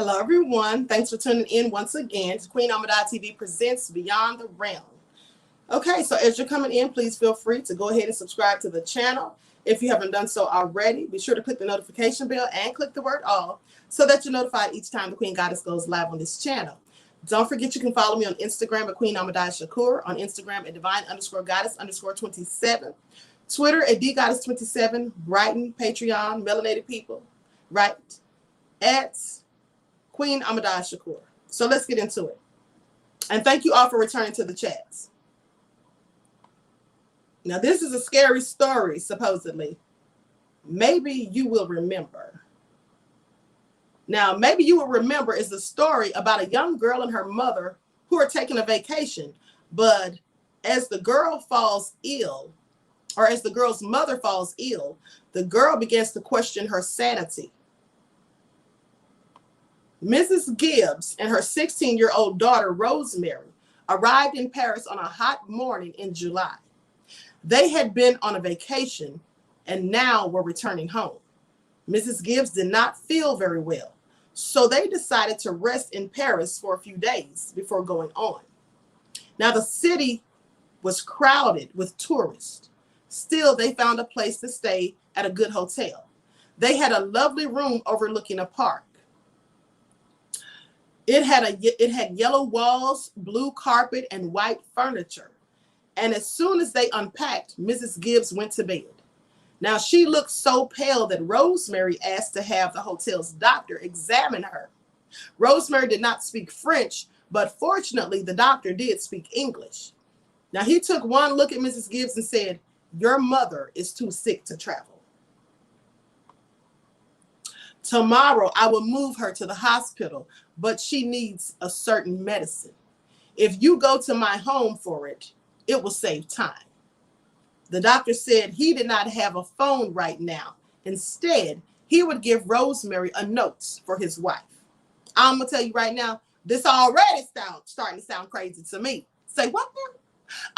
Hello, everyone. Thanks for tuning in once again to Queen Ahmadiyyah TV presents Beyond the Realm. Okay, so as you're coming in, please feel free to go ahead and subscribe to the channel. If you haven't done so already, be sure to click the notification bell and click the word all so that you're notified each time the Queen Goddess goes live on this channel. Don't forget you can follow me on Instagram at QueenAhmadiyyah, on Instagram at Divine_Goddess_27, Twitter at DGoddess27, Brighton, Patreon, Melanated People, right, at Queen Ahmadiyyah. So let's get into it. And thank you all for returning to the chats. Now, this is a scary story, supposedly. Maybe you will remember. Now, maybe you will remember is the story about a young girl and her mother who are taking a vacation. But as the girl falls ill, or as the girl's mother falls ill, the girl begins to question her sanity. Mrs. Gibbs and her 16-year-old daughter, Rosemary, arrived in Paris on a hot morning in July. They had been on a vacation and now were returning home. Mrs. Gibbs did not feel very well, so they decided to rest in Paris for a few days before going on. Now, the city was crowded with tourists. Still, they found a place to stay at a good hotel. They had a lovely room overlooking a park. It had yellow walls, blue carpet, and white furniture. And as soon as they unpacked, Mrs. Gibbs went to bed. Now, she looked so pale that Rosemary asked to have the hotel's doctor examine her. Rosemary did not speak French, but fortunately, the doctor did speak English. Now, he took one look at Mrs. Gibbs and said, "Your mother is too sick to travel. Tomorrow, I will move her to the hospital, but she needs a certain medicine. If you go to my home for it, it will save time." The doctor said he did not have a phone right now. Instead, he would give Rosemary a note for his wife. I'm going to tell you right now, this already starting to sound crazy to me. Say, what now?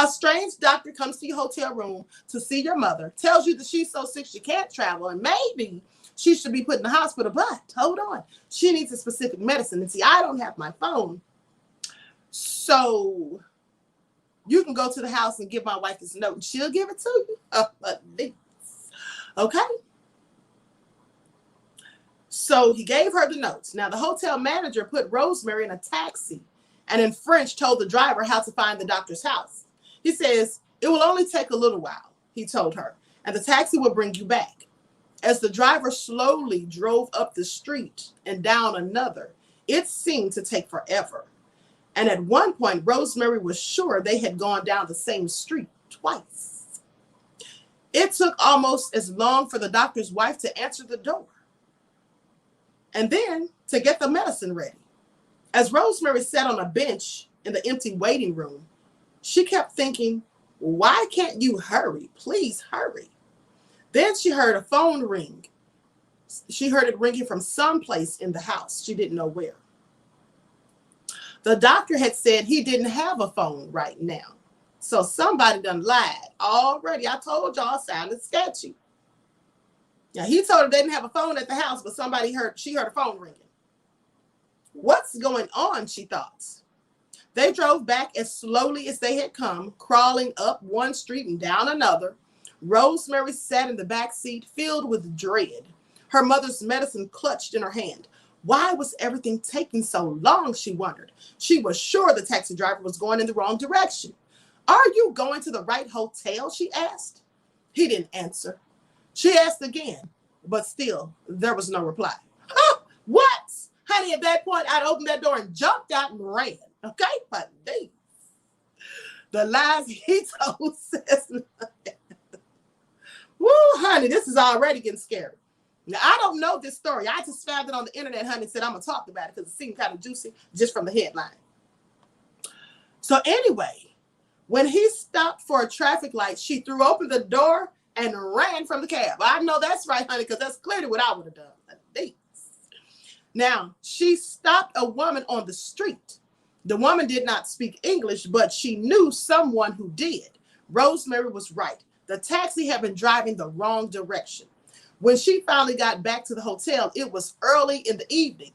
A strange doctor comes to your hotel room to see your mother, tells you that she's so sick she can't travel, and maybe she should be put in the hospital, but hold on. She needs a specific medicine. And see, I don't have my phone. So you can go to the house and give my wife this note and she'll give it to you. Okay. So he gave her the notes. Now, the hotel manager put Rosemary in a taxi and in French told the driver how to find the doctor's house. He says, "It will only take a little while," he told her, "and the taxi will bring you back." As the driver slowly drove up the street and down another, it seemed to take forever. And at one point, Rosemary was sure they had gone down the same street twice. It took almost as long for the doctor's wife to answer the door and then to get the medicine ready. As Rosemary sat on a bench in the empty waiting room, she kept thinking, "Why can't you hurry? Please hurry." Then she heard a phone ring. She heard it ringing from someplace in the house. She didn't know where. The doctor had said he didn't have a phone right now. So somebody done lied already. I told y'all it sounded sketchy. Now, he told her they didn't have a phone at the house, but she heard a phone ringing. What's going on, she thought. They drove back as slowly as they had come, crawling up one street and down another. Rosemary sat in the back seat, filled with dread, her mother's medicine clutched in her hand. Why was everything taking so long, she wondered. She was sure the taxi driver was going in the wrong direction. "Are you going to the right hotel?" she asked. He didn't answer. She asked again, but still there was no reply. What? Honey, at that point, I'd opened that door and jumped out and ran. Okay? But the lies he told says nothing. Woo, honey, this is already getting scary. Now, I don't know this story. I just found it on the internet, honey, and said I'm going to talk about it because it seemed kind of juicy just from the headline. So anyway, when he stopped for a traffic light, she threw open the door and ran from the cab. I know that's right, honey, because that's clearly what I would have done. Now, she stopped a woman on the street. The woman did not speak English, but she knew someone who did. Rosemary was right. The taxi had been driving the wrong direction. When she finally got back to the hotel, it was early in the evening.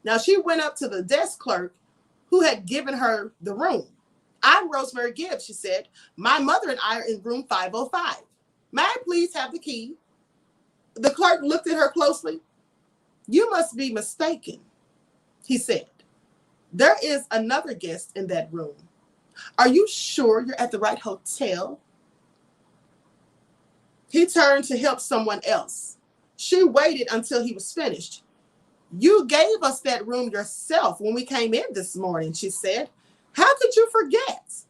Now she went up to the desk clerk who had given her the room. "I'm Rosemary Gibbs," she said. "My mother and I are in room 505. May I please have the key?" The clerk looked at her closely. "You must be mistaken," he said. "There is another guest in that room. Are you sure you're at the right hotel?" He turned to help someone else. She waited until he was finished. "You gave us that room yourself when we came in this morning," she said. "How could you forget?"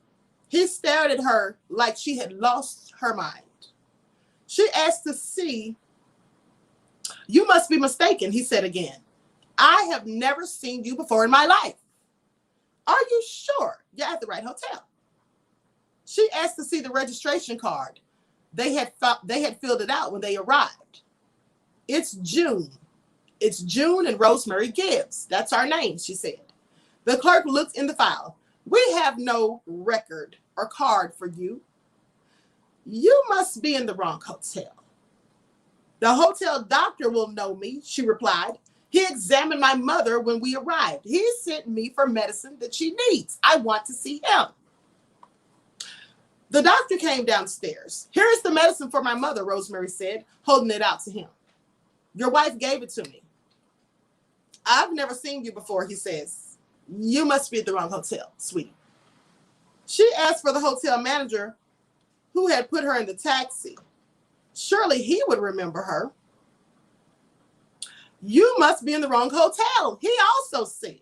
He stared at her like she had lost her mind. She asked to see. "You must be mistaken," he said again. "I have never seen you before in my life. Are you sure you're at the right hotel?" She asked to see the registration card. They had filled it out when they arrived. It's June and Rosemary Gibbs. That's our name," she said. The clerk looked in the file. "We have no record or card for you. You must be in the wrong hotel." "The hotel doctor will know me," she replied. "He examined my mother when we arrived. He sent me for medicine that she needs. I want to see him." The doctor came downstairs. "Here is the medicine for my mother," Rosemary said, holding it out to him. "Your wife gave it to me." "I've never seen you before," he says. "You must be at the wrong hotel, sweetie." She asked for the hotel manager who had put her in the taxi. Surely he would remember her. "You must be in the wrong hotel," he also said.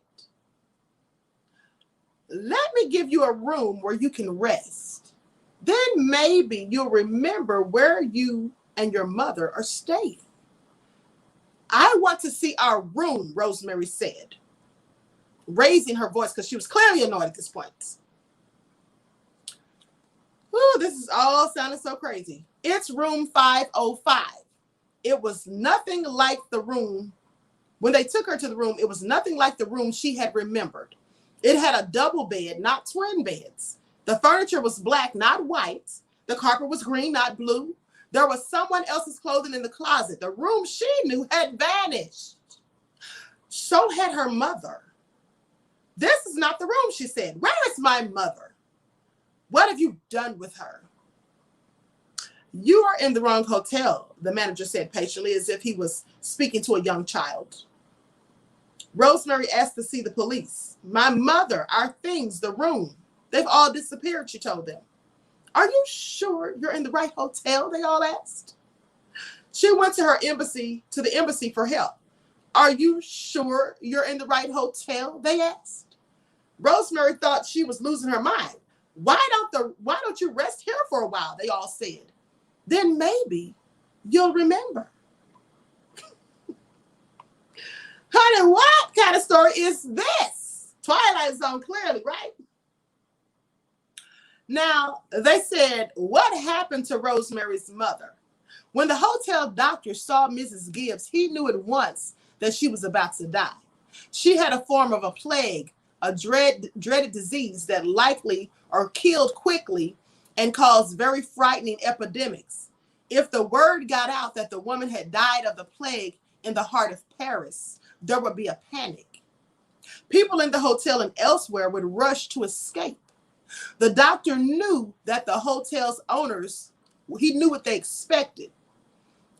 "Let me give you a room where you can rest. Then maybe you'll remember where you and your mother are staying." "I want to see our room," Rosemary said, raising her voice because she was clearly annoyed at this point. Ooh, this is all sounding so crazy. "It's room 505. It was nothing like the room. When they took her to the room, it was nothing like the room she had remembered. It had a double bed, not twin beds. The furniture was black, not white. The carpet was green, not blue. There was someone else's clothing in the closet. The room she knew had vanished. So had her mother. This is not the room, she said. Where is my mother? What have you done with her? You are in the wrong hotel, the manager said patiently, as if he was speaking to a young child. Rosemary asked to see the police. My mother, our things, the room. They've all disappeared, she told them. Are you sure you're in the right hotel? They all asked. She went to the embassy for help. Are you sure you're in the right hotel? They asked. Rosemary thought she was losing her mind. Why don't you rest here for a while? They all said. Then maybe you'll remember. Honey, what kind of story is this? Twilight Zone, clearly, right? Now, they said, what happened to Rosemary's mother? When the hotel doctor saw Mrs. Gibbs, he knew at once that she was about to die. She had a form of a plague, a dreaded disease that likely or killed quickly and caused very frightening epidemics. If the word got out that the woman had died of the plague in the heart of Paris, there would be a panic. People in the hotel and elsewhere would rush to escape. The doctor knew that the hotel's owners, he knew what they expected.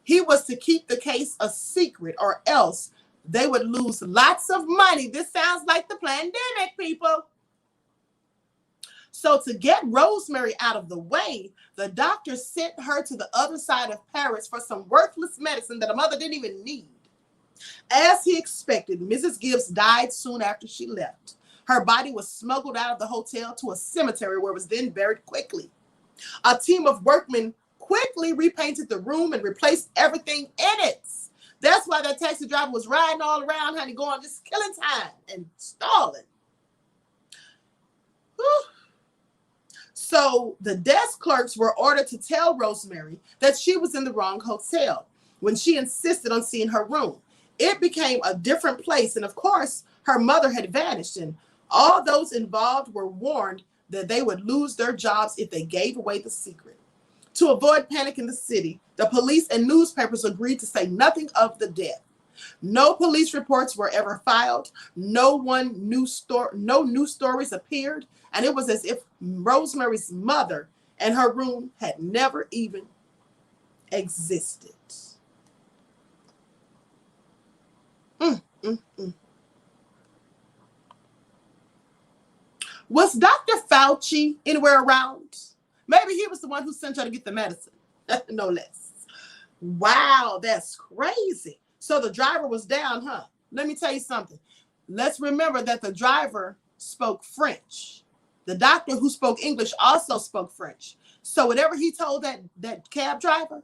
He was to keep the case a secret or else they would lose lots of money. This sounds like the pandemic, people. So to get Rosemary out of the way, the doctor sent her to the other side of Paris for some worthless medicine that her mother didn't even need. As he expected, Mrs. Gibbs died soon after she left. Her body was smuggled out of the hotel to a cemetery where it was then buried quickly. A team of workmen quickly repainted the room and replaced everything in it. That's why that taxi driver was riding all around, honey, going, just killing time and stalling. Whew. So the desk clerks were ordered to tell Rosemary that she was in the wrong hotel when she insisted on seeing her room. It became a different place. And of course, her mother had vanished, and all those involved were warned that they would lose their jobs if they gave away the secret. To avoid panic in the city, the police and newspapers agreed to say nothing of the death. No police reports were ever filed. No news stories appeared. And it was as if Rosemary's mother and her room had never even existed. Was Dr. Fauci anywhere around? Maybe he was the one who sent her to get the medicine. No less. Wow, that's crazy. So the driver was down, huh? Let me tell you something. Let's remember that the driver spoke French. The doctor who spoke English also spoke French. So whatever he told that cab driver,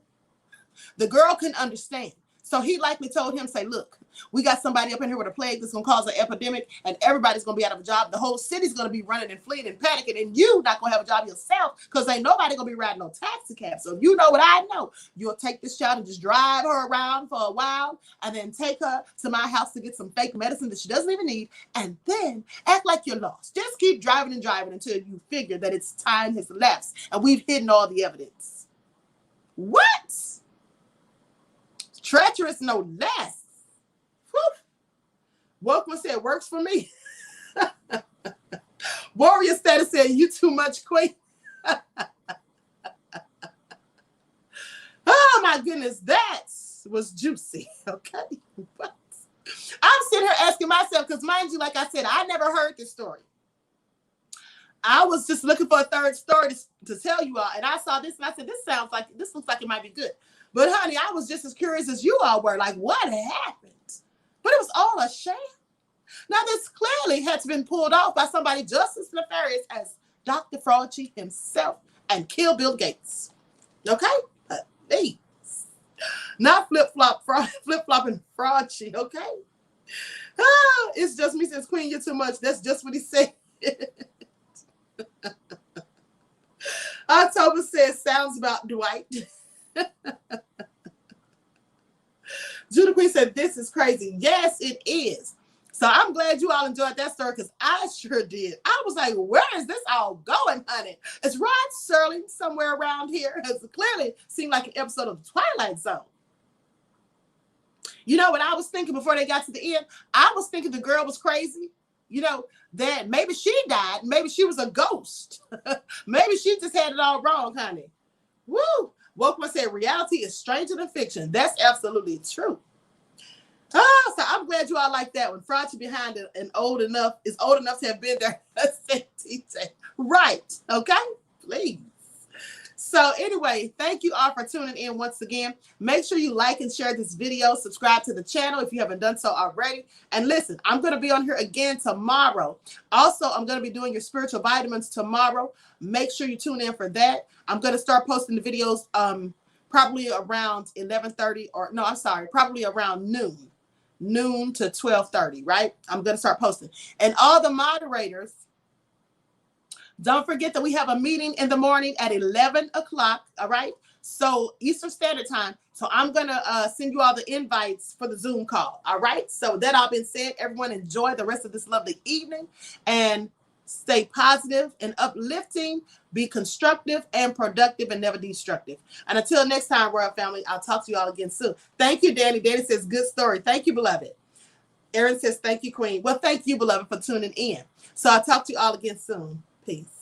the girl couldn't understand. So he likely told him, say, look, we got somebody up in here with a plague that's going to cause an epidemic, and everybody's going to be out of a job. The whole city's going to be running and fleeing and panicking, and you not going to have a job yourself because ain't nobody going to be riding no taxi cab. So you know what I know. You'll take this child and just drive her around for a while and then take her to my house to get some fake medicine that she doesn't even need, and then act like you're lost. Just keep driving and driving until you figure that it's time has elapsed and we've hidden all the evidence. What? Treacherous, no less. Wokeman said, works for me. Warrior Status said, you too much, Queen. Oh, my goodness. That was juicy. Okay. What? I'm sitting here asking myself, because mind you, like I said, I never heard this story. I was just looking for a third story to tell you all. And I saw this and I said, this looks like it might be good. But honey, I was just as curious as you all were. Like, what happened? But it was all a sham. Now, this clearly had been pulled off by somebody just as nefarious as Dr. Fauci himself and Kill Bill Gates. Okay? Please. Not flip-flopping Fauci, okay? Ah, it's just me, says Queen, you're too much. That's just what he said. October says, sounds about Dwight. Judah Queen said, this is crazy. Yes, it is. So I'm glad you all enjoyed that story because I sure did. I was like, where is this all going, honey? Is Rod Serling somewhere around here? It clearly seemed like an episode of The Twilight Zone. You know what I was thinking before they got to the end? I was thinking the girl was crazy. You know, that maybe she died. Maybe she was a ghost. Maybe she just had it all wrong, honey. Woo! Wokeman said, reality is stranger than fiction. That's absolutely true. Oh, so I'm glad you all like that one. Fauci behind it and old enough to have been there. Right. Okay? Please. So anyway, thank you all for tuning in once again. Make sure you like and share this video. Subscribe to the channel if you haven't done so already. And listen, I'm going to be on here again tomorrow. Also, I'm going to be doing your spiritual vitamins tomorrow. Make sure you tune in for that. I'm going to start posting the videos probably around 11:30 probably around noon to 12:30, right? I'm going to start posting. And all the moderators, don't forget that we have a meeting in the morning at 11 o'clock, all right? So Eastern Standard Time. So I'm going to send you all the invites for the Zoom call, all right? So that all being said, everyone enjoy the rest of this lovely evening and stay positive and uplifting, be constructive and productive and never destructive. And until next time, Royal Family, I'll talk to you all again soon. Thank you, Danny. Danny says, good story. Thank you, beloved. Erin says, thank you, Queen. Well, thank you, beloved, for tuning in. So I'll talk to you all again soon. Peace.